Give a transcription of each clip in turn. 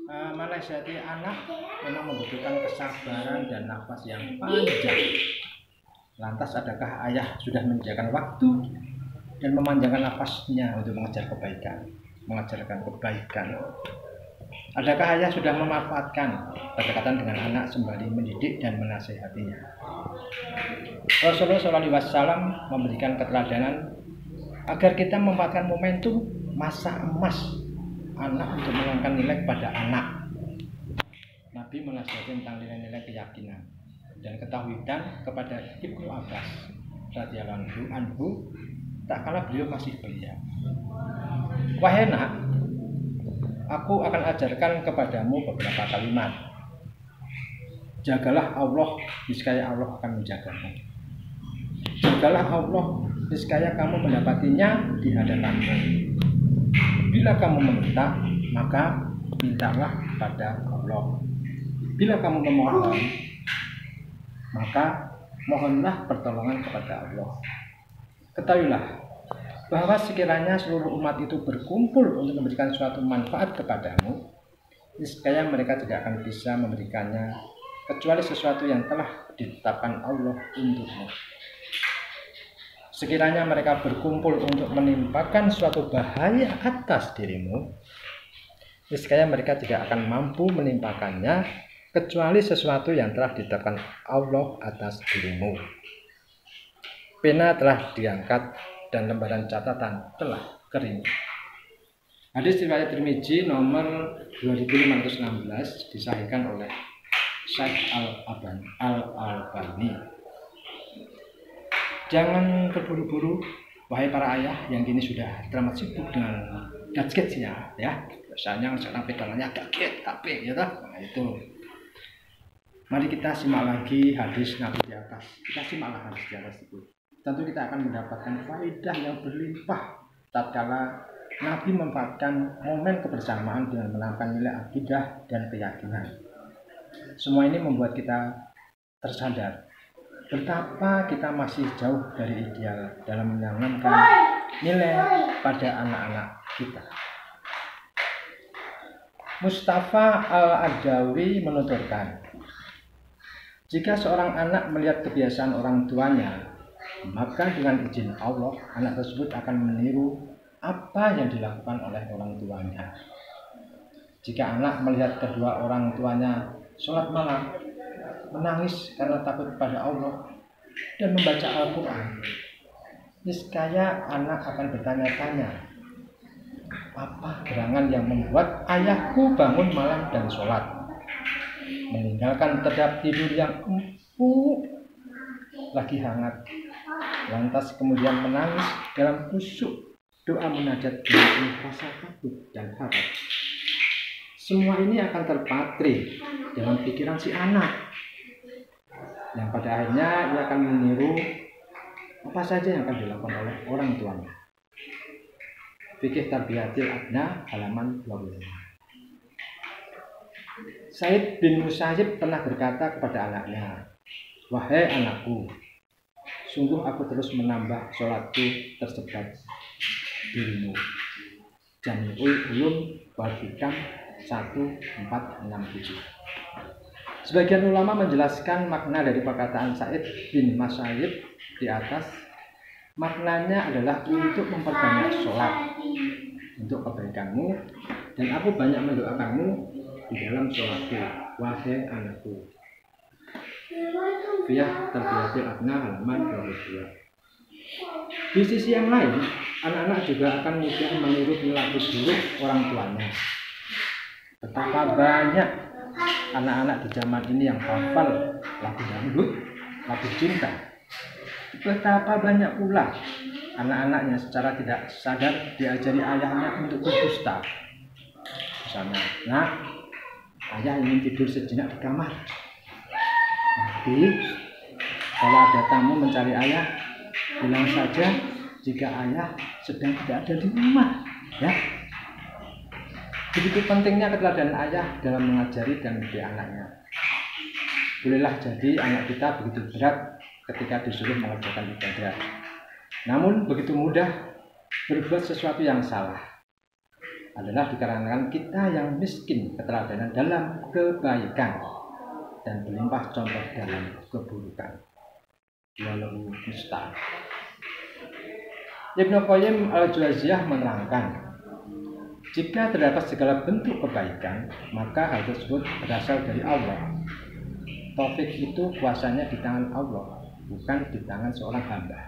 Menasihati anak memang membutuhkan kesabaran dan nafas yang panjang. Lantas adakah ayah sudah menyediakan waktu dan memanjangkan nafasnya untuk mengajarkan kebaikan? Adakah ayah sudah memanfaatkan kedekatan dengan anak sembari mendidik dan menasihatinya? Rasulullah SAW memberikan keteladanan agar kita memanfaatkan momentum masa emas anak untuk mengangkat nilai kepada anak. Nabi menasihati tentang nilai-nilai keyakinan dan ketauhidan kepada Ibnu Abbas radhiyallahu anhu tak kala beliau masih belia. Wahai nak, aku akan ajarkan kepadamu beberapa kalimat. Jagalah Allah, niscaya Allah akan menjagamu. Jagalah Allah, niscaya kamu mendapatinya di hadapanmu. Bila kamu meminta, maka mintalah pada Allah. Bila kamu memohon, maka mohonlah pertolongan kepada Allah. Ketahuilah bahwa sekiranya seluruh umat itu berkumpul untuk memberikan suatu manfaat kepadamu, niscaya mereka tidak akan bisa memberikannya kecuali sesuatu yang telah ditetapkan Allah untukmu. Sekiranya mereka berkumpul untuk menimpakan suatu bahaya atas dirimu, niscaya mereka tidak akan mampu menimpakannya kecuali sesuatu yang telah ditetapkan Allah atas dirimu. Pena telah diangkat dan lembaran catatan telah kering. Hadis riwayat Tirmidzi nomor 2516 disahihkan oleh Syekh Al-Albani. Jangan terburu-buru, wahai para ayah yang kini sudah teramat sibuk dengan gadgetnya, ya. Biasanya sekarang pegangannya gadget, HP, ya toh. Nah, itu. Mari kita simak lagi hadis Nabi di atas. Kita simaklah hadis di atas itu. Tentu kita akan mendapatkan faedah yang berlimpah tatkala Nabi memanfaatkan momen kebersamaan dengan menanamkan nilai akidah dan keyakinan. Semua ini membuat kita tersadar betapa kita masih jauh dari ideal dalam menanamkan nilai pada anak-anak kita. Mustafa Al-Adawi menuturkan, jika seorang anak melihat kebiasaan orang tuanya, maka dengan izin Allah, anak tersebut akan meniru apa yang dilakukan oleh orang tuanya. Jika anak melihat kedua orang tuanya sholat malam, menangis karena takut kepada Allah dan membaca Al-Quran, niscaya anak akan bertanya-tanya, apa gerangan yang membuat ayahku bangun malam dan sholat, meninggalkan terhadap tidur yang empuk lagi hangat, lantas kemudian menangis dalam khusyuk doa munajat dengan rasa takut dan harap. Semua ini akan terpatri dalam pikiran si anak, yang pada akhirnya ia akan meniru apa saja yang akan dilakukan oleh orang tuanya. Fikih Tarbiyatil Abna halaman 25. Said bin Musayyib pernah berkata kepada anaknya, wahai anakku, sungguh aku terus menambah sholatku tersebar dirimu. Jami'ul Ulum wal Hikam 1467. Sebagian ulama menjelaskan makna dari perkataan Said bin Musayyib di atas. Maknanya adalah untuk memperbanyak sholat untuk kebaikanmu, dan aku banyak mendoakanmu di dalam sholatku, wahai anakku. Fikih Tarbiyatil Abna halaman 22. Di sisi yang lain, anak-anak juga akan mudah meniru perilaku buruk orang tuanya. Betapa banyak anak-anak di zaman ini yang hafal lagu dangdut, lagu cinta. Betapa banyak pula anak-anaknya secara tidak sadar diajari ayahnya untuk berdusta. Misalnya, nak, ayah ingin tidur sejenak di kamar. Nanti kalau ada tamu mencari ayah, bilang saja jika ayah sedang tidak ada di rumah, ya. Begitu pentingnya keteladanan ayah dalam mengajari dan mendidik anaknya. Bolehlah jadi anak kita begitu berat ketika disuruh mengerjakan ibadah, namun begitu mudah berbuat sesuatu yang salah. adalah dikarenakan kita yang miskin keteladanan dalam kebaikan dan berlimpah contoh dalam keburukan. Wallahu musta'an. Ibnu Qayyim al-Jauziyah menerangkan, jika terdapat segala bentuk kebaikan, maka hal tersebut berasal dari Allah. Taufik itu kuasanya di tangan Allah, bukan di tangan seorang hamba.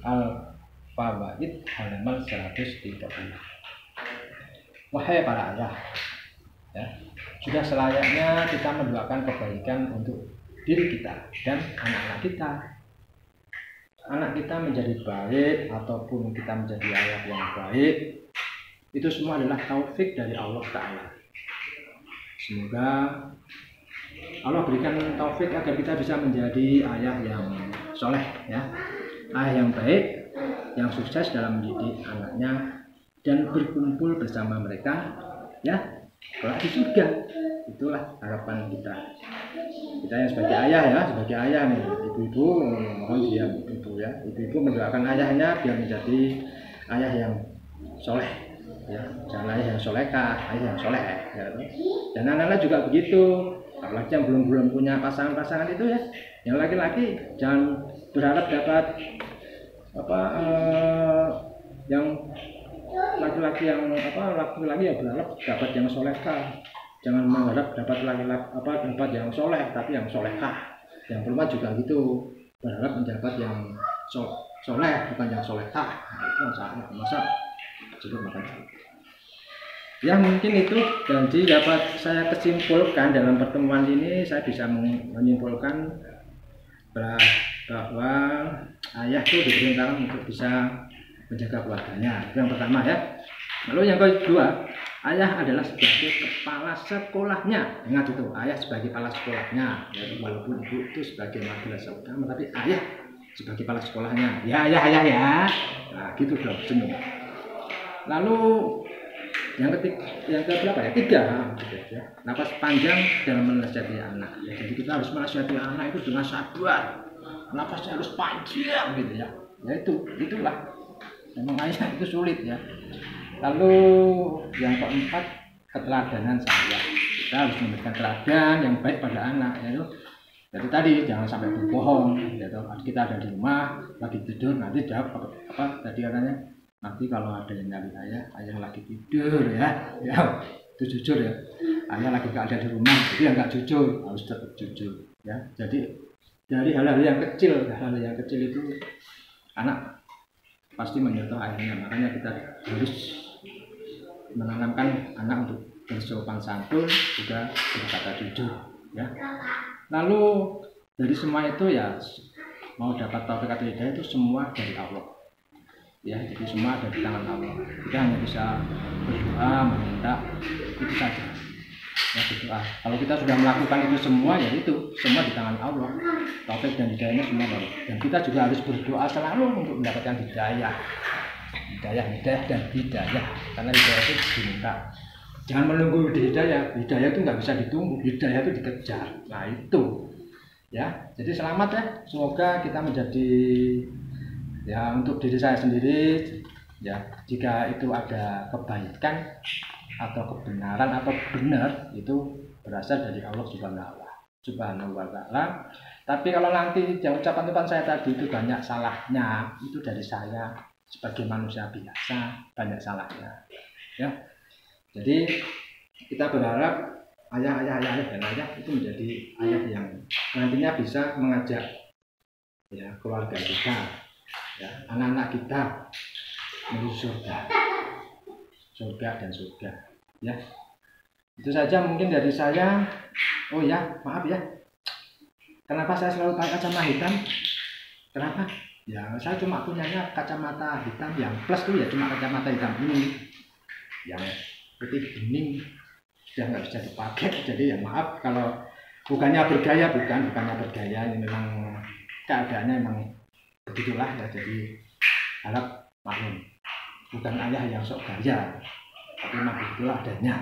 Al-Fawaid halaman 130. Wahai para ayah, ya, sudah selayaknya kita mendoakan kebaikan untuk diri kita dan anak-anak kita. Anak kita menjadi baik ataupun kita menjadi ayah yang baik, itu semua adalah taufik dari Allah Ta'ala. Semoga Allah berikan taufik agar kita bisa menjadi ayah yang soleh, ya, ayah yang baik, yang sukses dalam mendidik anaknya dan berkumpul bersama mereka, ya, kelak di surga. Itulah harapan kita. Kita yang sebagai ayah, ya, sebagai ayah nih, ibu-ibu mohon diam, ibu, ya, ibu-ibu mendoakan ayahnya biar menjadi ayah yang soleh, ya, jangan ayah yang solehah, ayah yang soleh, ya. Dan anak-anak juga begitu, apalagi yang belum punya pasangan itu, ya, yang laki-laki jangan berharap dapat yang laki-laki yang berharap dapat yang solehah. Jangan mengharap dapat dapat yang soleh, tapi yang solehah. Yang perempuan juga gitu, berharap mendapat yang soleh, bukan yang solehah. Nah, itu masa cukup makan. Ya, mungkin itu jadi dapat saya kesimpulkan dalam pertemuan ini. Saya bisa menyimpulkan bahwa ayah itu diperintahkan untuk bisa menjaga keluarganya. Itu yang pertama, ya. Lalu yang kedua, ayah adalah sebagai kepala sekolahnya. Ingat itu, ayah sebagai kepala sekolahnya. Ya, walaupun ibu itu sebagai madrasah utama, tapi ayah sebagai kepala sekolahnya. Ya, ayah ya. Nah, gitu dong, semua. Lalu yang keberapa ya? Tiga, ya. Napas panjang dalam menasihati anak. Ya, jadi kita harus menasihati anak itu dengan sabar. Napasnya harus panjang, gitu ya. Ya itulah. Memang ayah itu sulit, ya. Lalu yang keempat, keteladanan saya. Kita harus memberikan teladan yang baik pada anak, ya. Jadi tadi jangan sampai berbohong, ya. Kita ada di rumah lagi tidur, nanti jawab apa tadi katanya, nanti kalau ada yang nyari ayah lagi tidur, ya, itu jujur, ya. Ayah lagi gak ada di rumah, jadi nggak jujur, harus tetap jujur, ya. Jadi dari hal-hal yang kecil itu anak pasti menyentuh ayahnya. Makanya kita harus menanamkan anak untuk bersopan santun, juga berkata jujur, ya. Lalu dari semua itu, ya, mau dapat taufik atau hidayah itu semua dari Allah, ya. Jadi semua ada di tangan Allah. Kita hanya bisa berdoa, meminta, itu saja, ya, berdoa. Kalau kita sudah melakukan itu semua, ya itu semua di tangan Allah. Taufik dan hidayahnya semua Allah. Dan kita juga harus berdoa selalu untuk mendapatkan hidayah dan hidayah. Karena hidayah itu diminta. Jangan menunggu hidayah itu nggak bisa ditunggu, hidayah itu dikejar. Nah itu, ya. Jadi selamat, ya. Semoga kita menjadi, ya, untuk diri saya sendiri, ya, jika itu ada kebaikan atau kebenaran atau benar, itu berasal dari Allah Subhanahu wa Ta'ala. Tapi kalau nanti ucapan saya tadi itu banyak salahnya, itu dari saya sebagai manusia biasa, banyak salahnya, ya. Jadi kita berharap ayah dan ayah itu menjadi ayah yang nantinya bisa mengajak, ya, keluarga kita, ya, anak-anak kita menuju surga dan surga, ya. Itu saja mungkin dari saya. Oh ya, maaf, ya. Kenapa saya selalu pakai kacamata hitam? Kenapa? Ya, saya cuma punyanya kacamata hitam yang plus tuh, ya, cuma kacamata hitam ini. Yang putih bening sudah nggak bisa dipakai. Jadi ya maaf kalau bukannya bergaya, ini memang keadaannya memang begitulah, ya. Jadi harap maklum, bukan ayah yang sok gaya, tapi memang begitulah adanya.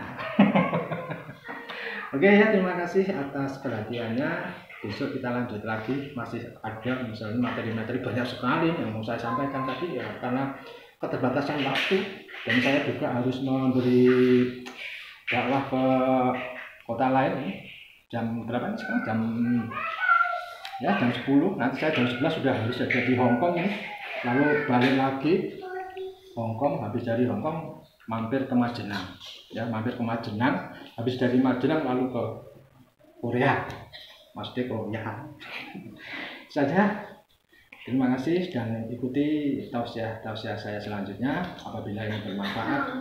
Oke, ya, terima kasih atas perhatiannya. Besok kita lanjut lagi, masih ada misalnya materi-materi banyak sekali yang mau saya sampaikan tadi, ya, karena keterbatasan waktu dan saya juga harus memberi dakwah ke kota lain ini. Jam berapa ini sekarang? Jam 10. Nanti saya jam 11 sudah harus ada di Hong Kong ini. Lalu balik lagi Hong Kong, habis dari Hong Kong mampir ke Majenang. Ya, mampir ke Majenang, habis dari Majenang lalu ke Korea. Maksudnya Korea. Saja. Terima kasih dan ikuti tausiah saya selanjutnya. Apabila ini bermanfaat,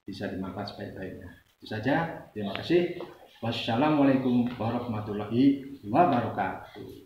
bisa dimanfaat sebaik-baiknya. Itu saja. Terima kasih. Wassalamualaikum warahmatullahi wabarakatuh.